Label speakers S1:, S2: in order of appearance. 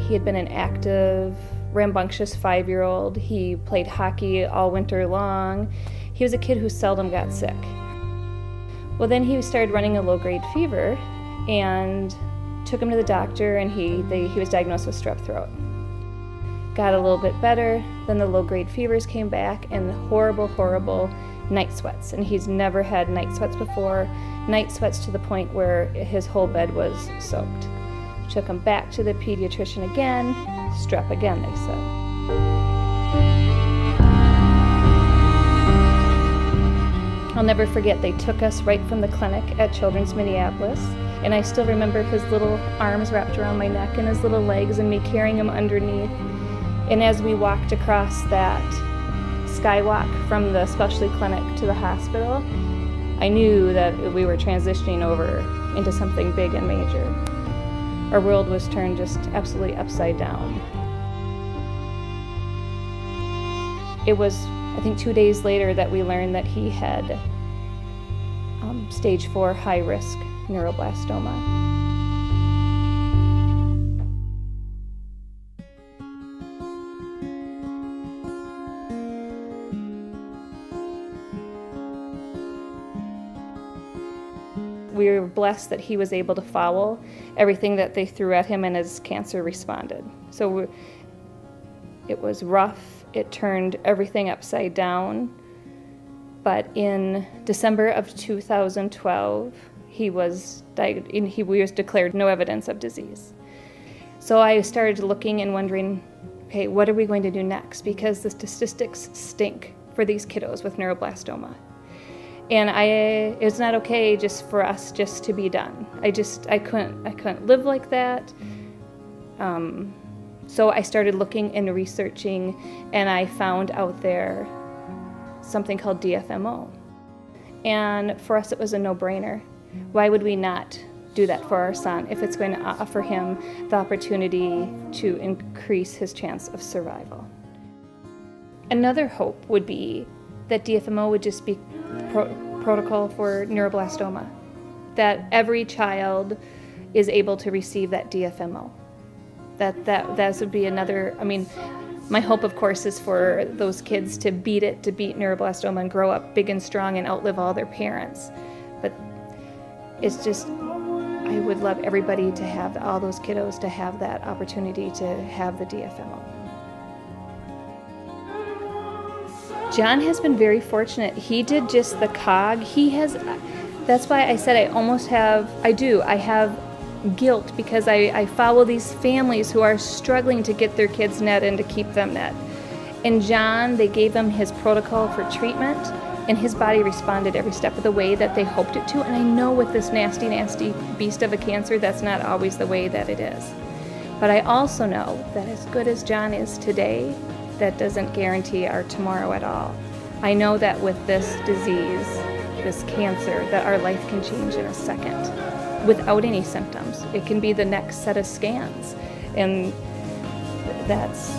S1: He had been an active, rambunctious 5-year-old. He played hockey all winter long. He was a kid who seldom got sick. Well, then he started running a low-grade fever and took him to the doctor, and he was diagnosed with strep throat. Got a little bit better, then the low-grade fevers came back and horrible, horrible night sweats. And he's never had night sweats before, night sweats to the point where his whole bed was soaked. Took him back to the pediatrician again, strep again, they said. I'll never forget, they took us right from the clinic at Children's Minneapolis, and I still remember his little arms wrapped around my neck and his little legs and me carrying him underneath. And as we walked across that skywalk from the specialty clinic to the hospital, I knew that we were transitioning over into something big and major. Our world was turned just absolutely upside down. It was, I think, 2 days later that we learned that he had stage 4 high-risk neuroblastoma. We were blessed that he was able to follow everything that they threw at him, and his cancer responded. So it was rough. It turned everything upside down. But in December of 2012, he was declared no evidence of disease. So I started looking and wondering, okay, what are we going to do next? Because the statistics stink for these kiddos with neuroblastoma. And it's not okay just for us just to be done. I couldn't live like that. So I started looking and researching, and I found out there something called DFMO. And for us, it was a no-brainer. Why would we not do that for our son if it's going to offer him the opportunity to increase his chance of survival? Another hope would be that DFMO would just be protocol for neuroblastoma, that every child is able to receive that DFMO. That would be another, my hope, of course, is for those kids to beat neuroblastoma and grow up big and strong and outlive all their parents. But it's just, I would love everybody to have, all those kiddos to have that opportunity to have the DFMO. John has been very fortunate. He did just the COG. That's why I said I have guilt, because I follow these families who are struggling to get their kids net and to keep them net. And John, they gave him his protocol for treatment, and his body responded every step of the way that they hoped it to. And I know with this nasty, nasty beast of a cancer, that's not always the way that it is. But I also know that as good as John is today, that doesn't guarantee our tomorrow at all. I know that with this disease, this cancer, that our life can change in a second without any symptoms. It can be the next set of scans, and that's...